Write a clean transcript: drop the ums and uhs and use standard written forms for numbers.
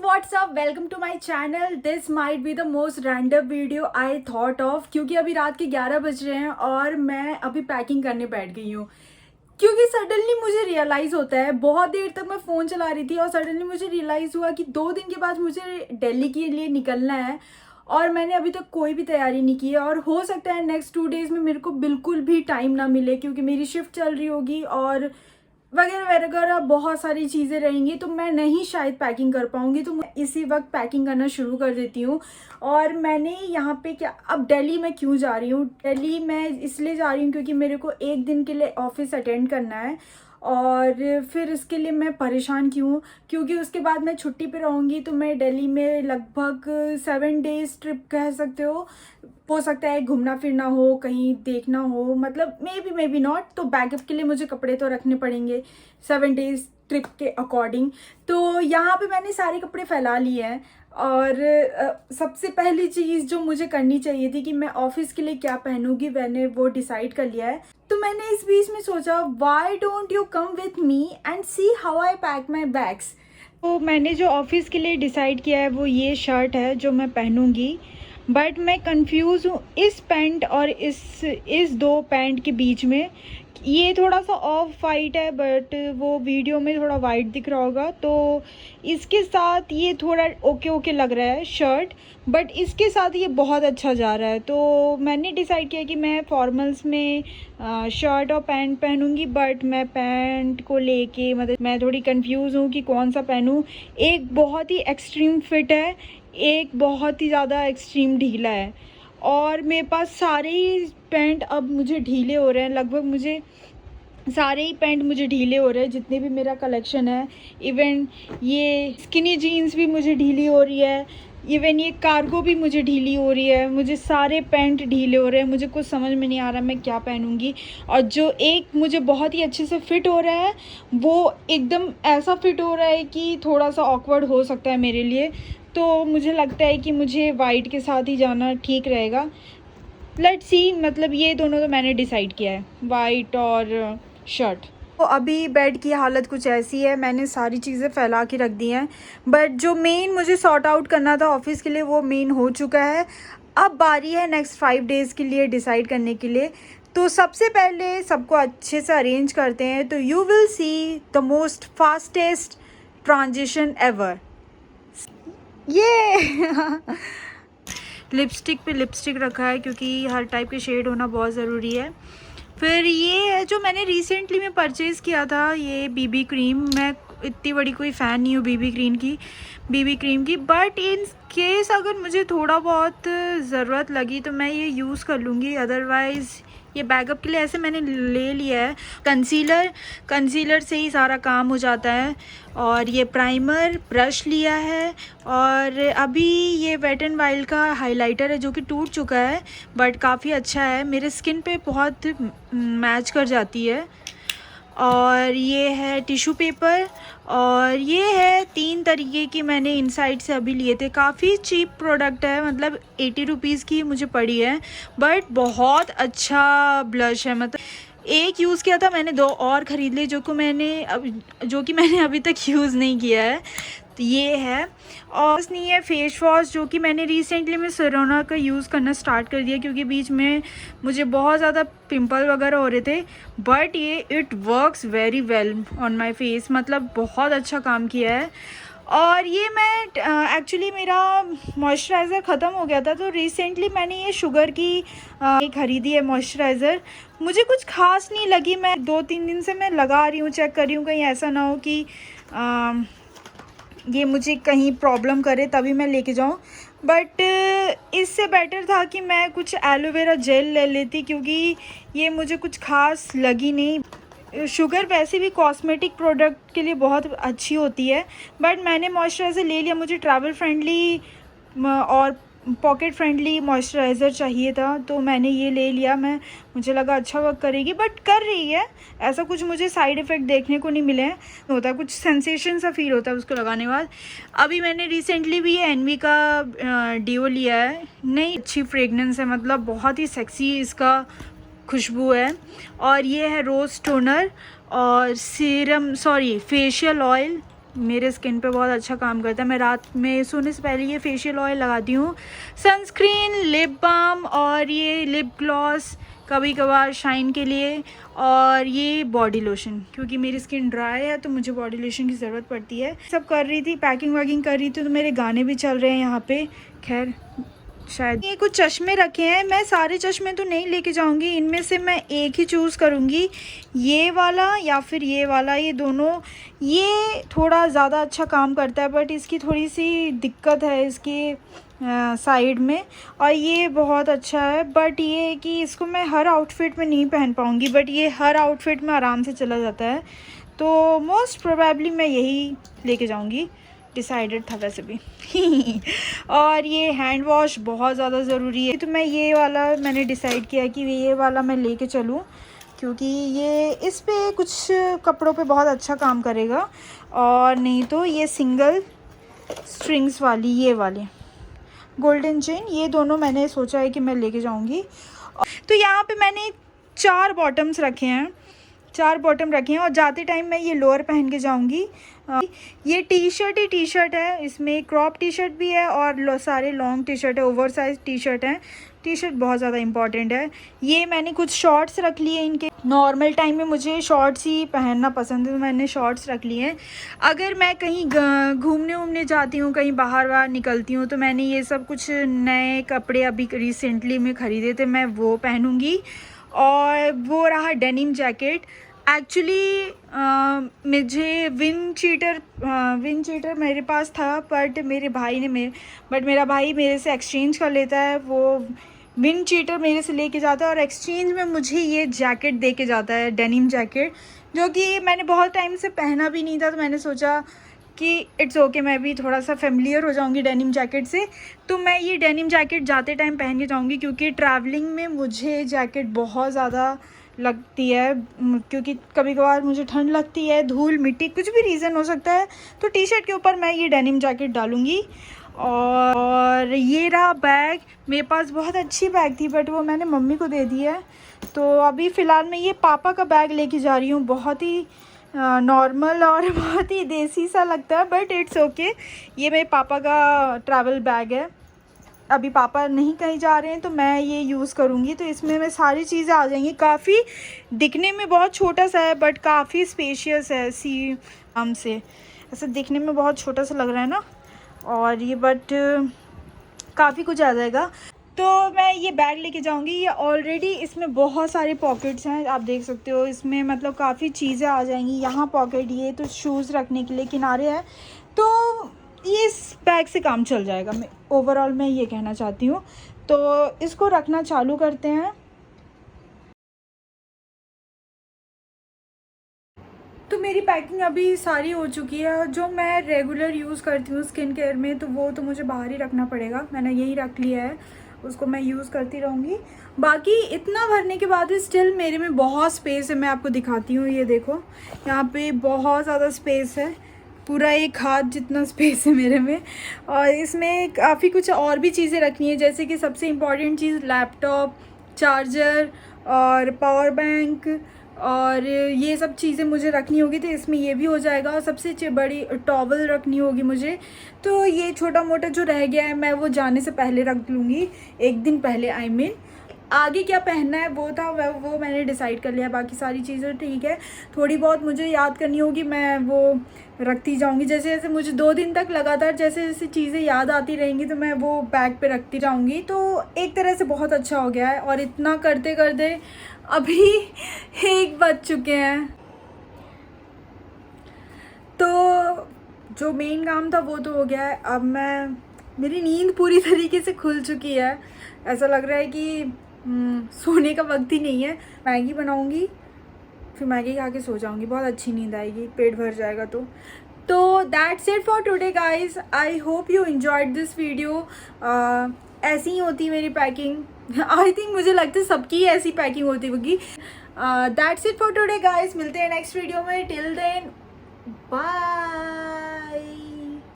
What's up, welcome to my channel. This might be the most random video I thought of, क्योंकि अभी रात के 11 बज रहे हैं और मैं अभी पैकिंग करने बैठ गई हूँ। क्योंकि सडनली मुझे रियलाइज़ होता है, बहुत देर तक मैं फ़ोन चला रही थी और सडनली मुझे रियलाइज़ हुआ कि 2 दिन के बाद मुझे दिल्ली के लिए निकलना है और मैंने अभी तक कोई भी तैयारी नहीं की है। और हो सकता है नेक्स्ट 2 डेज़ में मेरे को बिल्कुल भी टाइम ना मिले, क्योंकि मेरी शिफ्ट चल रही होगी और वगैरह वगैरह बहुत सारी चीज़ें रहेंगी, तो मैं नहीं शायद पैकिंग कर पाऊँगी। तो मैं इसी वक्त पैकिंग करना शुरू कर देती हूँ। और मैंने यहाँ पे क्या, अब दिल्ली मैं क्यों जा रही हूँ, दिल्ली मैं इसलिए जा रही हूँ क्योंकि मेरे को 1 दिन के लिए ऑफिस अटेंड करना है। और फिर इसके लिए मैं परेशान क्यों, क्योंकि उसके बाद मैं छुट्टी पे रहूँगी। तो मैं दिल्ली में लगभग 7 डेज़ ट्रिप कह सकते हो सकता है घूमना फिरना हो, कहीं देखना हो, मतलब मे बी नॉट। तो बैकअप के लिए मुझे कपड़े तो रखने पड़ेंगे 7 डेज़ ट्रिप के अकॉर्डिंग। तो यहाँ पे मैंने सारे कपड़े फैला लिए हैं। और सबसे पहली चीज़ जो मुझे करनी चाहिए थी कि मैं ऑफिस के लिए क्या पहनूंगी, मैंने वो डिसाइड कर लिया है। तो मैंने इस बीच में सोचा, why don't you come with me and see how I pack my bags. तो मैंने जो ऑफिस के लिए डिसाइड किया है वो ये शर्ट है जो मैं पहनूंगी। बट मैं कंफ्यूज हूँ इस पैंट और इस दो पैंट के बीच में। ये थोड़ा सा ऑफ वाइट है, बट वो वीडियो में थोड़ा वाइट दिख रहा होगा, तो इसके साथ ये थोड़ा ओके ओके लग रहा है शर्ट, बट इसके साथ ये बहुत अच्छा जा रहा है। तो मैंने डिसाइड किया कि मैं फॉर्मल्स में शर्ट और पैंट पहनूंगी। बट मैं पैंट को लेके मतलब मैं थोड़ी कंफ्यूज हूँ कि कौन सा पहनूँ। एक बहुत ही एक्सट्रीम फिट है, एक बहुत ही ज़्यादा एक्सट्रीम ढीला है, और मेरे पास सारे ही पैंट अब मुझे ढीले हो रहे हैं। लगभग मुझे सारे ही पैंट मुझे ढीले हो रहे हैं, जितने भी मेरा कलेक्शन है। इवन ये स्किनी जीन्स भी मुझे ढीली हो रही है, इवन ये कार्गो भी मुझे ढीली हो रही है। मुझे सारे पैंट ढीले हो रहे हैं, मुझे कुछ समझ में नहीं आ रहा मैं क्या पहनूंगी। और जो एक मुझे बहुत ही अच्छे से फिट हो रहा है वो एकदम ऐसा फिट हो रहा है कि थोड़ा सा ऑकवर्ड हो सकता है मेरे लिए। तो मुझे लगता है कि मुझे वाइट के साथ ही जाना ठीक रहेगा। लेट्स सी, मतलब ये दोनों तो मैंने डिसाइड किया है, वाइट और शर्ट। तो अभी बेड की हालत कुछ ऐसी है, मैंने सारी चीज़ें फैला के रख दी हैं, बट जो मेन मुझे सॉर्ट आउट करना था ऑफिस के लिए वो मेन हो चुका है। अब बारी है नेक्स्ट 5 डेज़ के लिए डिसाइड करने के लिए। तो सबसे पहले सबको अच्छे से अरेंज करते हैं, तो you will see the most fastest transition ever. ये लिपस्टिक पे लिपस्टिक रखा है क्योंकि हर टाइप के शेड होना बहुत ज़रूरी है। फिर ये है जो मैंने रिसेंटली में परचेज़ किया था, ये बीबी क्रीम। मैं इतनी बड़ी कोई फ़ैन नहीं हूँ बीबी क्रीम की, बट इन केस अगर मुझे थोड़ा बहुत ज़रूरत लगी तो मैं ये यूज़ कर लूँगी। अदरवाइज़ ये बैकअप के लिए ऐसे मैंने ले लिया है। कंसीलर से ही सारा काम हो जाता है। और ये प्राइमर ब्रश लिया है, और अभी ये वेट एंड वाइल्ड का हाइलाइटर है जो कि टूट चुका है, बट काफ़ी अच्छा है, मेरे स्किन पे बहुत मैच कर जाती है। और ये है टिश्यू पेपर, और ये है 3 तरीके की मैंने इनसाइड से अभी लिए थे। काफ़ी चीप प्रोडक्ट है, मतलब 80 रुपीज़ की मुझे पड़ी है, बट बहुत अच्छा ब्लश है। मतलब एक यूज़ किया था मैंने, 2 और ख़रीद लिए जो कि मैंने अभी तक यूज़ नहीं किया है। तो ये है, और नहीं है फेस वॉश जो कि मैंने रिसेंटली में सिरोना का यूज़ करना स्टार्ट कर दिया, क्योंकि बीच में मुझे बहुत ज़्यादा पिंपल वगैरह हो रहे थे। बट ये it works very well on my face, मतलब बहुत अच्छा काम किया है। और ये मैं एक्चुअली मेरा मॉइस्चराइज़र ख़त्म हो गया था, तो रिसेंटली मैंने ये शुगर की ख़रीदी है मॉइस्चराइज़र। मुझे कुछ ख़ास नहीं लगी, मैं 2-3 दिन से मैं लगा रही हूँ, चेक कर रही हूँ कहीं ऐसा ना हो कि ये मुझे कहीं प्रॉब्लम करे तभी मैं लेके जाऊँ। बट इससे बेटर था कि मैं कुछ एलोवेरा जेल ले लेती, क्योंकि ये मुझे कुछ ख़ास लगी नहीं। शुगर वैसे भी कॉस्मेटिक प्रोडक्ट के लिए बहुत अच्छी होती है, बट मैंने मॉइस्चराइज़र ले लिया। मुझे ट्रैवल फ्रेंडली और पॉकेट फ्रेंडली मॉइस्चराइज़र चाहिए था, तो मैंने ये ले लिया। मुझे लगा अच्छा वर्क करेगी, बट कर रही है। ऐसा कुछ मुझे साइड इफ़ेक्ट देखने को नहीं मिले हैं, होता है कुछ सेंसेशन सा फील होता है उसको लगाने के बाद। अभी मैंने रिसेंटली भी ये एनवी का डिओ लिया है, नहीं अच्छी फ्रेगनेंस है, मतलब बहुत ही सेक्सी इसका खुशबू है। और ये है रोज़ टोनर और फेशियल ऑयल मेरे स्किन पे बहुत अच्छा काम करता है। मैं रात में सोने से पहले ये फेशियल ऑयल लगाती हूँ, सनस्क्रीन, लिप बाम और ये लिप ग्लॉस कभी कभार शाइन के लिए, और ये बॉडी लोशन, क्योंकि मेरी स्किन ड्राई है तो मुझे बॉडी लोशन की ज़रूरत पड़ती है। सब कर रही थी, पैकिंग वैकिंग कर रही थी, तो मेरे गाने भी चल रहे हैं यहाँ पे। खैर शायद ये कुछ चश्मे रखे हैं, मैं सारे चश्मे तो नहीं लेके जाऊंगी, इनमें से मैं एक ही चूज़ करूंगी, ये वाला या फिर ये वाला। ये दोनों, ये थोड़ा ज़्यादा अच्छा काम करता है बट इसकी थोड़ी सी दिक्कत है इसकी साइड में, और ये बहुत अच्छा है बट ये है कि इसको मैं हर आउटफिट में नहीं पहन पाऊँगी, बट ये हर आउटफिट में आराम से चला जाता है, तो मोस्ट प्रोबेबली मैं यही लेके जाऊँगी, डिसाइडेड था वैसे भी। और ये हैंड वॉश बहुत ज़्यादा ज़रूरी है, तो मैं ये वाला मैंने डिसाइड किया कि ये वाला मैं लेके चलूँ, क्योंकि ये इस पे कुछ कपड़ों पे बहुत अच्छा काम करेगा, और नहीं तो ये सिंगल स्ट्रिंग्स वाली, ये वाले गोल्डन चेन, ये दोनों मैंने सोचा है कि मैं लेके जाऊंगी। तो यहाँ पे मैंने 4 बॉटम्स रखे हैं, 4 बॉटम रखे हैं, और जाते टाइम मैं ये लोअर पहन के जाऊंगी। ये टी शर्ट है, इसमें क्रॉप टी शर्ट भी है और सारे लॉन्ग टी शर्ट है, ओवर साइज टी शर्ट है। टी शर्ट बहुत ज़्यादा इंपॉर्टेंट है। ये मैंने कुछ शॉर्ट्स रख लिए, इनके नॉर्मल टाइम में मुझे शॉर्ट्स ही पहनना पसंद है, तो मैंने शॉर्ट्स रख लिए हैं। अगर मैं कहीं घूमने वूमने जाती हूँ, कहीं बाहर निकलती हूँ, तो मैंने ये सब कुछ नए कपड़े अभी रिसेंटली में ख़रीदे थे, मैं वो पहनूँगी। और वो रहा डेनिम जैकेट। एक्चुअली मुझे विंड चीटर मेरे पास था, बट मेरा भाई मेरे से एक्सचेंज कर लेता है, वो विंड चीटर मेरे से लेके जाता है और एक्सचेंज में मुझे ये जैकेट दे के जाता है, डेनिम जैकेट, जो कि मैंने बहुत टाइम से पहना भी नहीं था, तो मैंने सोचा कि इट्स ओके, मैं भी थोड़ा सा फेमिलियर हो जाऊंगी डेनिम जैकेट से, तो मैं ये डेनिम जैकेट जाते टाइम पहन के जाऊंगी, क्योंकि ट्रैवलिंग में मुझे जैकेट बहुत ज़्यादा लगती है, क्योंकि कभी कभार मुझे ठंड लगती है, धूल मिट्टी कुछ भी रीज़न हो सकता है, तो टी शर्ट के ऊपर मैं ये डेनिम जैकेट डालूँगी। और ये रहा बैग, मेरे पास बहुत अच्छी बैग थी बट वो मैंने मम्मी को दे दी है, तो अभी फ़िलहाल मैं ये पापा का बैग लेके जा रही हूँ। बहुत ही नॉर्मल और बहुत ही देसी सा लगता है, बट इट्स ओके। ये मेरे पापा का ट्रैवल बैग है, अभी पापा नहीं कहीं जा रहे हैं तो मैं ये यूज़ करूँगी, तो इसमें मैं सारी चीज़ें आ जाएंगी। काफ़ी दिखने में बहुत छोटा सा है बट काफ़ी स्पेशियस है, सी आम से ऐसा दिखने में बहुत छोटा सा लग रहा है ना, और ये बट काफ़ी कुछ आ जाएगा। तो मैं ये बैग लेके जाऊंगी। ये ऑलरेडी इसमें बहुत सारे पॉकेट्स हैं, आप देख सकते हो, इसमें मतलब काफ़ी चीज़ें आ जाएंगी। यहाँ पॉकेट, ये तो शूज़ रखने के लिए किनारे है, तो ये इस बैग से काम चल जाएगा। मैं ओवरऑल मैं ये कहना चाहती हूँ, तो इसको रखना चालू करते हैं। तो मेरी पैकिंग अभी सारी हो चुकी है। जो मैं रेगुलर यूज़ करती हूँ स्किन केयर में, तो वो तो मुझे बाहर ही रखना पड़ेगा, मैंने यही रख लिया है, उसको मैं यूज़ करती रहूँगी। बाकी इतना भरने के बाद भी स्टिल मेरे में बहुत स्पेस है, मैं आपको दिखाती हूँ। ये देखो, यहाँ पे बहुत ज़्यादा स्पेस है, पूरा एक हाथ जितना स्पेस है मेरे में। और इसमें काफ़ी कुछ और भी चीज़ें रखनी है, जैसे कि सबसे इम्पॉर्टेंट चीज़ लैपटॉप, चार्जर और पावर बैंक, और ये सब चीज़ें मुझे रखनी होगी, तो इसमें ये भी हो जाएगा। और सबसे बड़ी टॉवल रखनी होगी मुझे, तो ये छोटा मोटा जो रह गया है मैं वो जाने से पहले रख लूँगी, एक दिन पहले। आई मीन आगे क्या पहनना है वो मैंने डिसाइड कर लिया, बाकी सारी चीज़ें ठीक है। थोड़ी बहुत मुझे याद करनी होगी, मैं वो रखती जाऊंगी, जैसे जैसे मुझे 2 दिन तक लगातार जैसे जैसे चीज़ें याद आती रहेंगी तो मैं वो बैग पे रखती जाऊंगी। तो एक तरह से बहुत अच्छा हो गया है। और इतना करते करते अभी 1 बज चुके हैं, तो जो मेन काम था वो तो हो गया है। अब मेरी नींद पूरी तरीके से खुल चुकी है, ऐसा लग रहा है कि सोने का वक्त ही नहीं है। मैगी बनाऊंगी, फिर मैगी खा के सो जाऊंगी, बहुत अच्छी नींद आएगी, पेट भर जाएगा। तो that's it for today guys, I hope you enjoyed this video. ऐसी ही होती मेरी पैकिंग। आई थिंक मुझे लगता है सबकी ऐसी पैकिंग होती होगी। That's it for today guys, मिलते हैं नेक्स्ट वीडियो में। Till then bye.